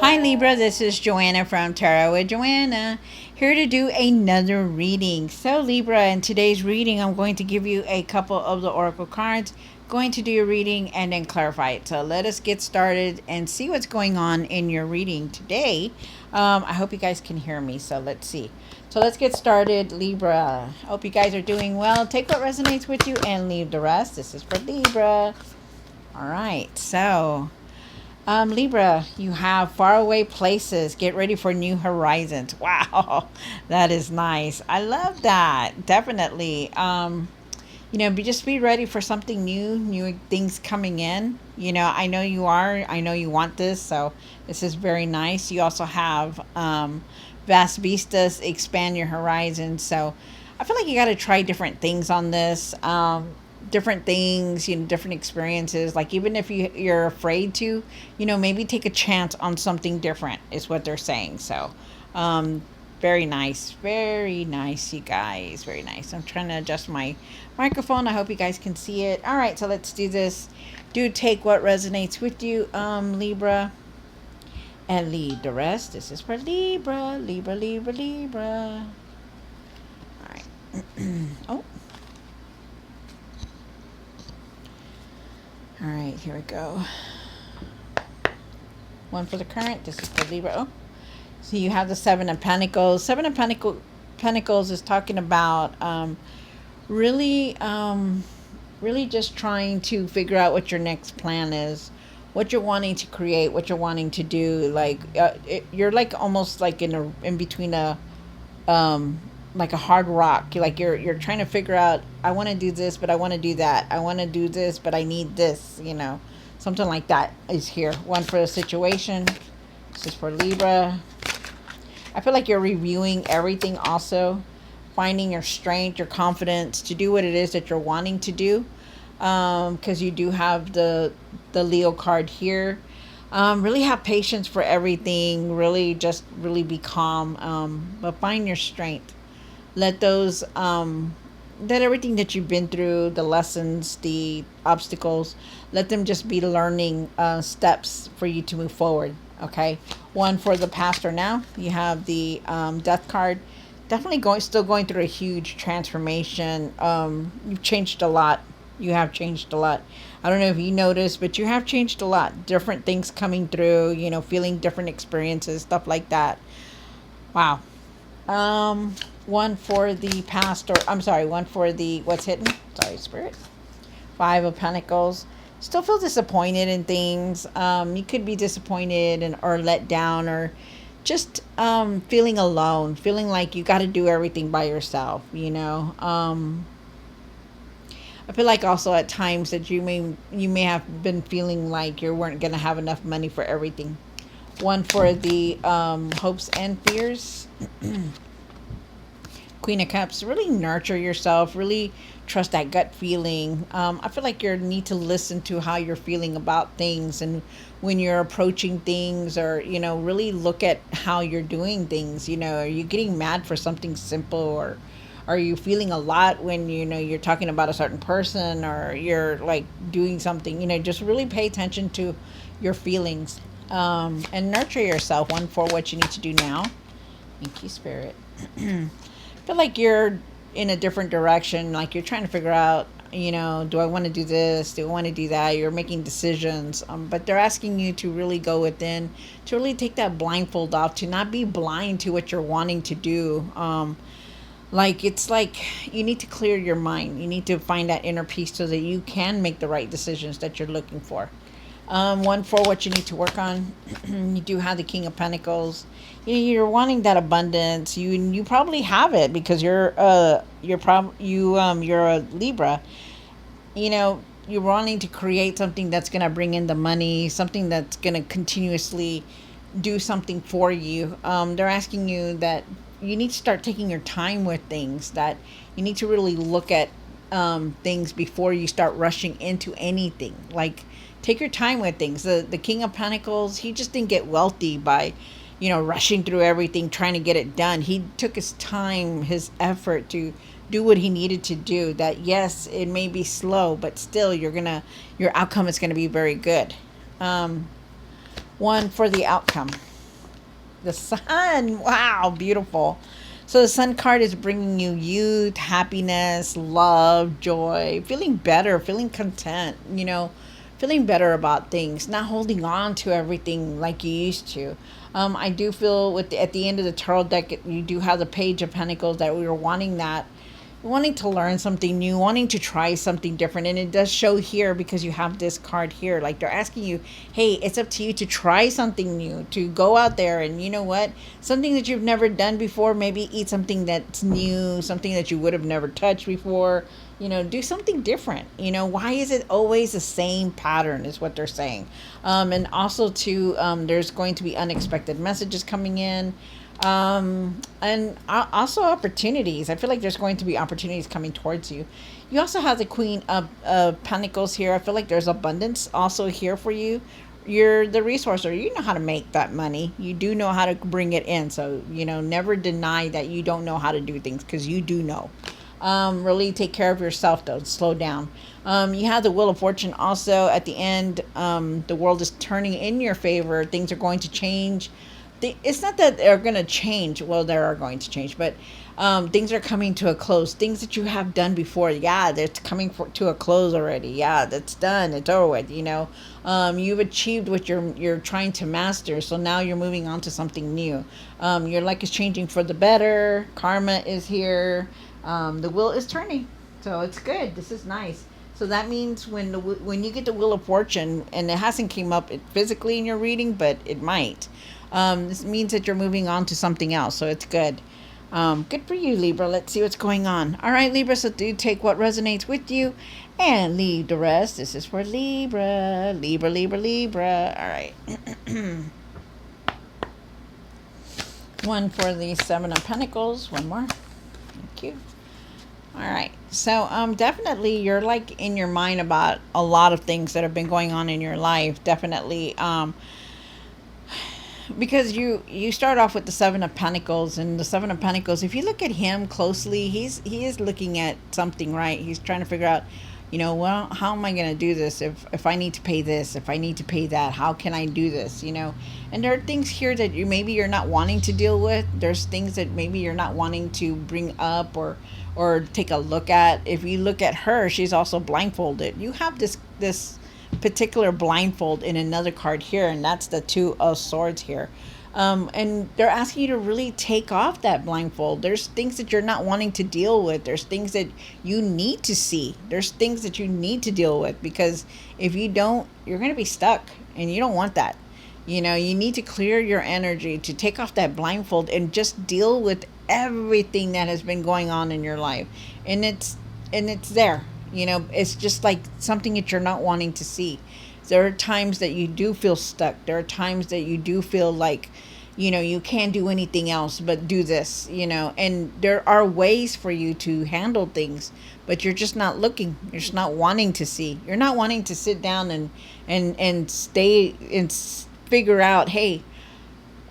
Hi Libra, this is Joanna from Tarot with Joanna, here to do another reading. So Libra, in today's reading, I'm going to give you a couple of the oracle cards, going to do your reading and then clarify it. So let us get started and see what's going on in your reading today. I hope you guys can hear me, so let's see. So let's get started, Libra. Hope you guys are doing well. Take what resonates with you and leave the rest. This is for Libra. All right, so Libra, you have faraway places. Get ready for new horizons. Wow, that is nice. I love that. Definitely. Just be ready for something new things coming in. I know you are. I know you want this, so this is very nice. You also have vast vistas, expand your horizons. So I feel like you got to try different things on this. Different things, different experiences. Like even if you're afraid to, maybe take a chance on something different is what they're saying. So, very nice, you guys, very nice. I'm trying to adjust my microphone. I hope you guys can see it. All right, so let's do this. Do take what resonates with you, Libra, and leave the rest. This is for Libra, Libra. All right. Oh. All right, here we go. One for the current. This is for Libra. Oh, so you have the Seven of Pentacles. Pentacles is talking about really, really just trying to figure out what your next plan is, what you're wanting to create, what you're wanting to do. Like you're like almost like in between a like a hard rock. You're trying to figure out, I want to do this, but I want to do that. I want to do this, but I need this, something like that is here. One for the situation. This is for Libra. I feel like you're reviewing everything also, finding your strength, your confidence to do what it is that you're wanting to do. Because you do have the Leo card here. Really have patience for everything. Really be calm. But find your strength. Let those let everything that you've been through, the lessons, the obstacles, let them just be learning steps for you to move forward. Okay. One for the past or now. You have the death card. Definitely still going through a huge transformation. You've changed a lot. You have changed a lot. I don't know if you noticed, but you have changed a lot. Different things coming through, feeling different experiences, stuff like that. Wow. One for the past, or I'm sorry, one for the what's hidden. Sorry, Spirit. Five of Pentacles. Still feel disappointed in things. You could be disappointed or let down, or just feeling alone, feeling like you got to do everything by yourself. I feel like also at times that you may have been feeling like you weren't gonna have enough money for everything. One for the hopes and fears. Queen of Cups. Really nurture yourself. Really trust that gut feeling. I feel like you need to listen to how you're feeling about things, and when you're approaching things, or really look at how you're doing things. Are you getting mad for something simple, or are you feeling a lot when you're talking about a certain person, or you're like doing something? Just really pay attention to your feelings, and nurture yourself. One for what you need to do now. Thank you, Spirit. Feel like you're in a different direction, like you're trying to figure out, do I want to do this, do I want to do that? You're making decisions, but they're asking you to really go within, to really take that blindfold off, to not be blind to what you're wanting to do. It's like you need to clear your mind. You need to find that inner peace so that you can make the right decisions that you're looking for. One for what you need to work on. You do have the King of Pentacles. You're wanting that abundance. You probably have it because you're a Libra. You're wanting to create something that's gonna bring in the money, something that's gonna continuously do something for you. They're asking you that you need to start taking your time with things. That you need to really look at things before you start rushing into anything. Like, take your time with things. The King of Pentacles, he just didn't get wealthy by, rushing through everything, trying to get it done. He took his time, his effort to do what he needed to do. That, yes, it may be slow, but still your outcome is gonna be very good. One for the outcome. The sun. Wow, beautiful. So the sun card is bringing you youth, happiness, love, joy, feeling better, feeling content, feeling better about things, not holding on to everything like you used to. I do feel at the end of the tarot deck, you do have the Page of Pentacles, that we were wanting to learn something new, wanting to try something different. And it does show here because you have this card here. Like they're asking you, hey, it's up to you to try something new, to go out there and you know what? Something that you've never done before, maybe eat something that's new, something that you would have never touched before. Do something different. Why is it always the same pattern is what they're saying. And also too, there's going to be unexpected messages coming in. And also opportunities. I feel like there's going to be opportunities coming towards you. You also have the Queen of Pentacles here. I feel like there's abundance also here for you. You're the resourcer. You know how to make that money. You do know how to bring it in. So, never deny that you don't know how to do things, because you do know. Really take care of yourself though. Slow down. You have the Wheel of Fortune also at the end. The world is turning in your favor. Things are going to change. It's not that they're going to change. Well, they are going to change, but things are coming to a close. Things that you have done before, yeah, they're coming to a close already. Yeah, that's done. It's over with. You've achieved what you're trying to master. So now you're moving on to something new. Your life is changing for the better. Karma is here. The wheel is turning, so it's good. This is nice. So that means when you get the Wheel of Fortune, and it hasn't came up physically in your reading, but it might. This means that you're moving on to something else, so it's good. Good for you, Libra. Let's see what's going on. All right, Libra, so do take what resonates with you and leave the rest. This is for Libra. Libra, Libra, Libra. All right. One for the Seven of Pentacles. One more. Thank you. All right. So definitely you're like in your mind about a lot of things that have been going on in your life. Definitely because you start off with the Seven of Pentacles, and the Seven of Pentacles, if you look at him closely, he is looking at something, right? He's trying to figure out, well, how am I going to do this? If I need to pay this, if I need to pay that, how can I do this? And there are things here that maybe you're not wanting to deal with. There's things that maybe you're not wanting to bring up or take a look at. If you look at her, she's also blindfolded. You have this particular blindfold in another card here, and that's the Two of Swords here. And they're asking you to really take off that blindfold. There's things that you're not wanting to deal with. There's things that you need to see. There's things that you need to deal with, because if you don't, you're going to be stuck, and you don't want that. You need to clear your energy, to take off that blindfold and just deal with everything that has been going on in your life. And it's there. It's just like something that you're not wanting to see. There are times that you do feel stuck. There are times that you do feel like, you can't do anything else but do this, and there are ways for you to handle things, but you're just not looking. You're just not wanting to see. You're not wanting to sit down and stay and figure out, hey,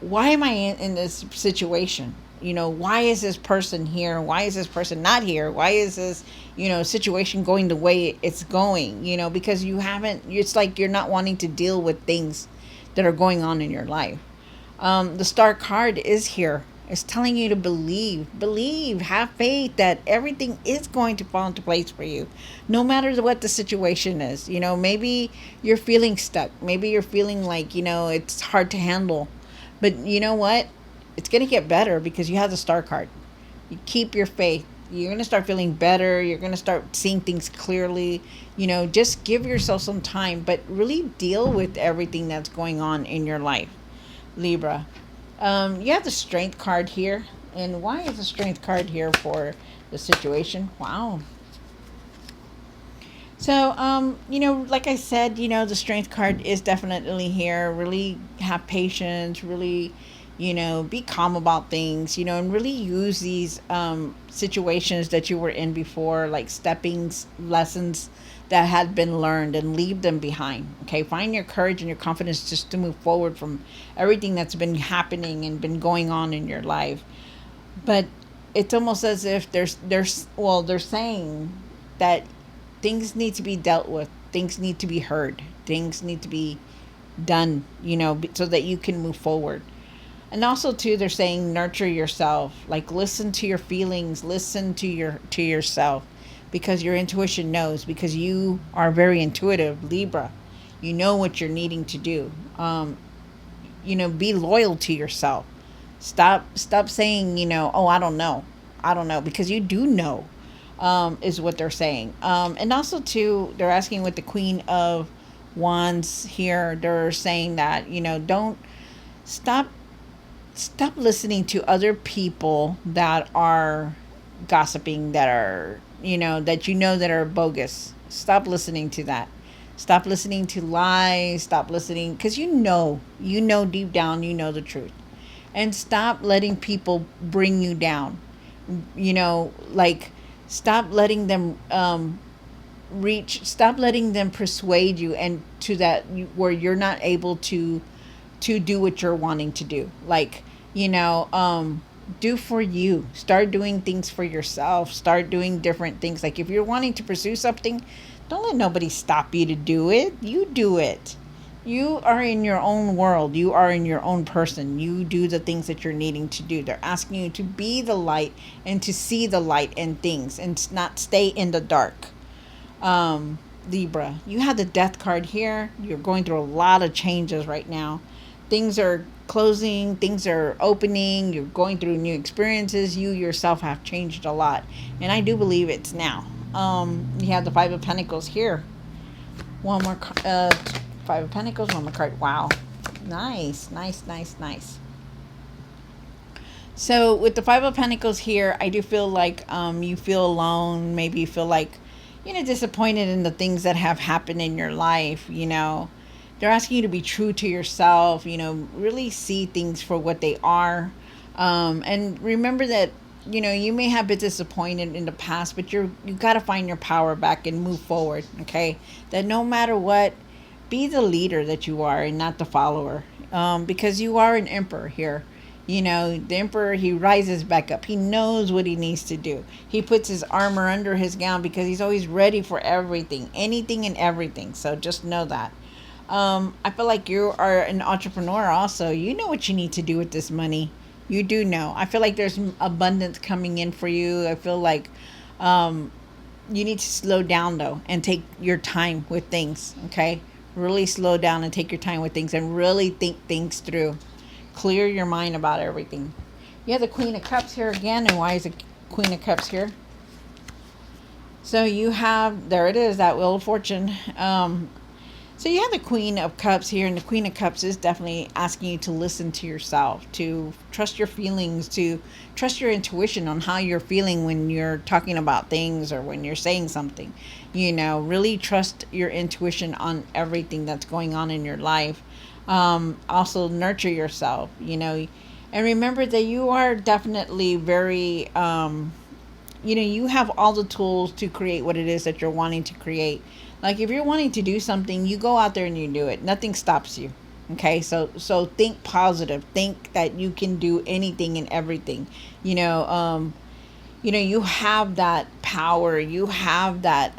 why am I in this situation? Why is this person here? Why is this person not here? Why is this, situation going the way it's going? Because it's like you're not wanting to deal with things that are going on in your life. The Star card is here. It's telling you to believe, have faith that everything is going to fall into place for you, no matter what the situation is. Maybe you're feeling stuck. Maybe you're feeling like, it's hard to handle. But you know what? It's going to get better because you have the Star card. You keep your faith. You're going to start feeling better. You're going to start seeing things clearly. Just give yourself some time, but really deal with everything that's going on in your life, Libra. You have the Strength card here. And why is the Strength card here for the situation? Wow. So, like I said, the Strength card is definitely here. Really have patience, really, be calm about things, and really use these situations that you were in before, like stepping lessons that had been learned, and leave them behind. Okay, find your courage and your confidence just to move forward from everything that's been happening and been going on in your life. But it's almost as if they're saying that things need to be dealt with, things need to be heard, things need to be done, so that you can move forward. And also too, they're saying nurture yourself. Like listen to your feelings, listen to yourself, because your intuition knows, because you are very intuitive, Libra. You know what you're needing to do. Be loyal to yourself. Stop saying, oh, I don't know, because you do know, is what they're saying. And also too, they're asking with the Queen of Wands here, they're saying that, don't stop stop listening to other people that are gossiping, that are, that are bogus. Stop listening to that. Stop listening to lies. Stop listening, because deep down, the truth. And stop letting people bring you down. Like, stop letting them stop letting them persuade you, and to that, where you're not able to do what you're wanting to do. Like, do for you. Start doing things for yourself. Start doing different things. Like, if you're wanting to pursue something, don't let nobody stop you to do it. You do it. You are in your own world. You are in your own person. You do the things that you're needing to do. They're asking you to be the light and to see the light in things, and not stay in the dark. Libra, you have the Death card here. You're going through a lot of changes right now. Things are closing, things are opening, you're going through new experiences. You yourself have changed a lot, and I do believe it's now. You have the Five of Pentacles here. One more Five of Pentacles, one more card. Wow, nice, nice, nice, nice. So with the Five of Pentacles here, I do feel like you feel alone. Maybe you feel like, disappointed in the things that have happened in your life. They're asking you to be true to yourself, really see things for what they are. And remember that, you may have been disappointed in the past, but you got to find your power back and move forward. Okay. That no matter what, be the leader that you are and not the follower. Because you are an emperor here. The emperor, he rises back up. He knows what he needs to do. He puts his armor under his gown because he's always ready for everything, anything and everything. So just know that. I feel like you are an entrepreneur also. You know what you need to do with this money. You do know. I feel like there's abundance coming in for you. I feel like you need to slow down, though, and take your time with things, okay? Really slow down and take your time with things and really think things through. Clear your mind about everything. You have the Queen of Cups here again. And why is the Queen of Cups here? So you have, there it is, that Wheel of Fortune. So you have the Queen of Cups here, and the Queen of Cups is definitely asking you to listen to yourself, to trust your feelings, to trust your intuition on how you're feeling when you're talking about things or when you're saying something. Really trust your intuition on everything that's going on in your life. Also nurture yourself, and remember that you are definitely very, you have all the tools to create what it is that you're wanting to create. Like, if you're wanting to do something, you go out there and you do it. Nothing stops you. Okay, so think positive. Think that you can do anything and everything. You have that power. You have that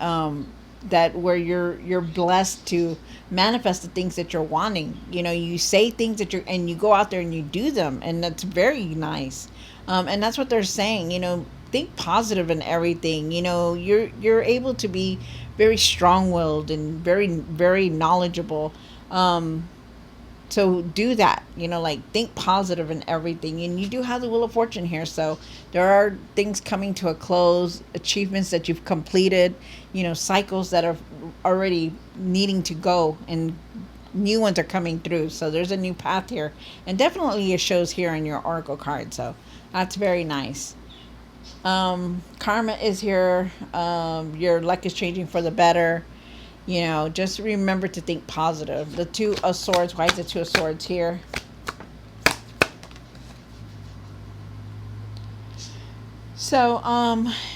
that where you're blessed to manifest the things that you're wanting. You say things that and you go out there and you do them, and that's very nice. And that's what they're saying. Think positive in everything. You're able to be very strong-willed and very, very knowledgeable. So do that, like, think positive in everything. And you do have the Wheel of Fortune here. So there are things coming to a close, achievements that you've completed, cycles that are already needing to go, and new ones are coming through. So there's a new path here, and definitely it shows here in your Oracle card. So that's very nice. Karma is here. Your luck is changing for the better. Just remember to think positive. The Two of Swords. Why is the Two of Swords here? So,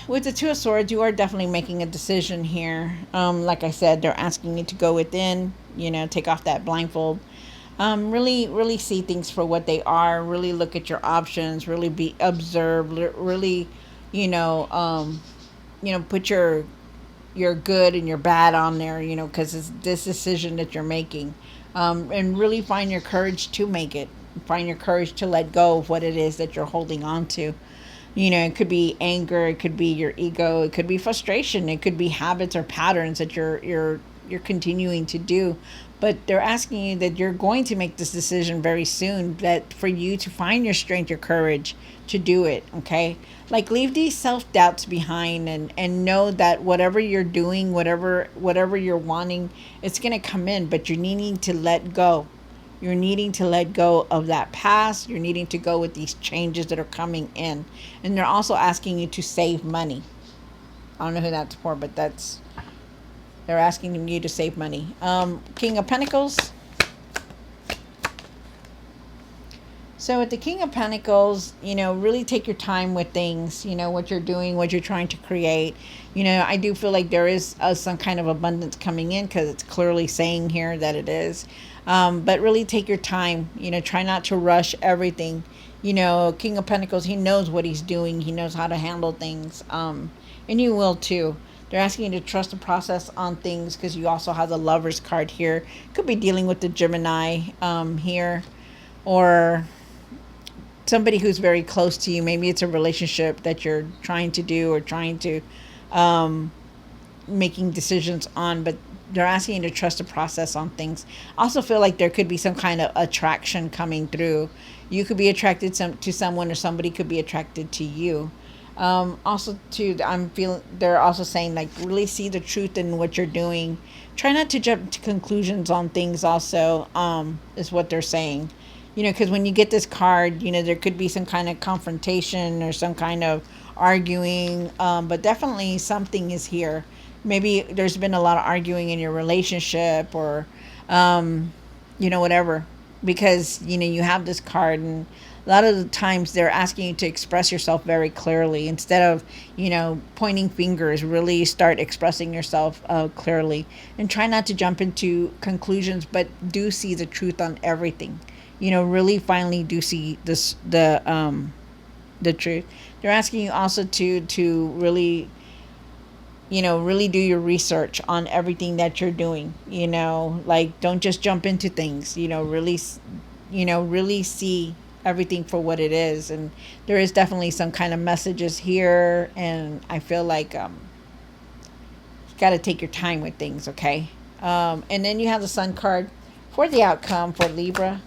with the Two of Swords, you are definitely making a decision here. Like I said, they're asking you to go within, take off that blindfold. Really, really see things for what they are. Really look at your options. Really observe. Really, put your good and your bad on there, because it's this decision that you're making. And really find your courage to make it. find your courage to let go of what it is that you're holding on to. You know, it could be anger, it could be your ego, it could be frustration, it could be habits or patterns that you're continuing to do. But they're asking you that you're going to make this decision very soon, that for you to find your strength, your courage to do it, okay? Like, leave these self-doubts behind, and know that whatever you're doing, whatever you're wanting, it's going to come in, but you're needing to let go. You're needing to let go of that past. You're needing to go with these changes that are coming in. And they're also asking you to save money. I don't know who that's for, but they're asking you to save money. King of Pentacles. So with the King of Pentacles, really take your time with things, what you're doing, what you're trying to create. I do feel like there is some kind of abundance coming in, because it's clearly saying here that it is. But really take your time, try not to rush everything. King of Pentacles, he knows what he's doing. He knows how to handle things. And you will too. They're asking you to trust the process on things, because you also have the Lover's card here. Could be dealing with the Gemini here, or somebody who's very close to you. Maybe it's a relationship that you're trying to do, or trying to making decisions on, but they're asking you to trust the process on things. Also feel like there could be some kind of attraction coming through. You could be attracted to someone, or somebody could be attracted to you. Also too, I'm feeling they're also saying, like, really see the truth in what you're doing. Try not to jump to conclusions on things also, is what they're saying. Because when you get this card, there could be some kind of confrontation or some kind of arguing, but definitely something is here. Maybe there's been a lot of arguing in your relationship, or whatever, because you have this card, and a lot of the times they're asking you to express yourself very clearly, instead of pointing fingers. Really start expressing yourself clearly, and try not to jump into conclusions, but do see the truth on everything. Really finally do see the truth. They're asking you also to really really do your research on everything that you're doing. Like, don't just jump into things. Really see everything for what it is. And there is definitely some kind of messages here, and I feel like you got to take your time with things, okay? And then you have the Sun card for the outcome for Libra.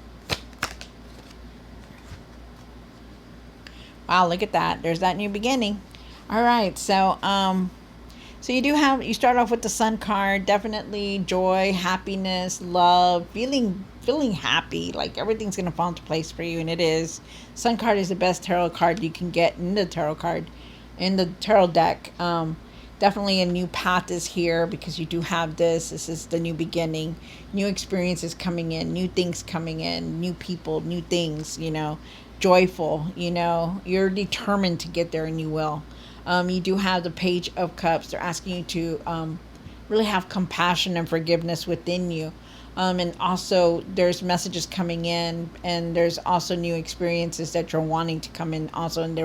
Wow, look at that. There's that new beginning. All right, so so you start off with the Sun card. Definitely joy, happiness, love, feeling happy, like everything's going to fall into place for you, and it is. Sun card is the best tarot card you can get in the tarot deck. Definitely a new path is here, because you do have this. This is the new beginning, new experiences coming in, new things coming in, new people, new things, joyful. You're determined to get there, and you will. You do have the Page of Cups. They're asking you to really have compassion and forgiveness within you. And also there's messages coming in, and there's also new experiences that you're wanting to come in also, and they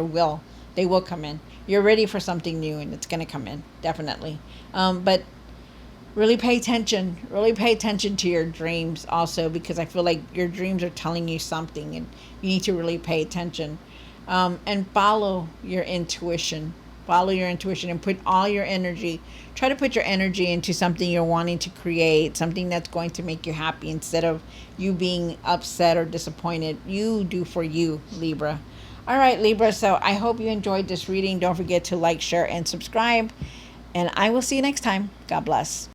will come in. You're ready for something new, and it's going to come in, definitely. But really pay attention to your dreams also, because I feel like your dreams are telling you something, and you need to really pay attention. And follow your intuition. And put all your energy, try to put your energy into something you're wanting to create, something that's going to make you happy, instead of you being upset or disappointed. You do for you, Libra. All right, Libra, so I hope you enjoyed this reading. Don't forget to like, share, and subscribe, and I will see you next time. God bless.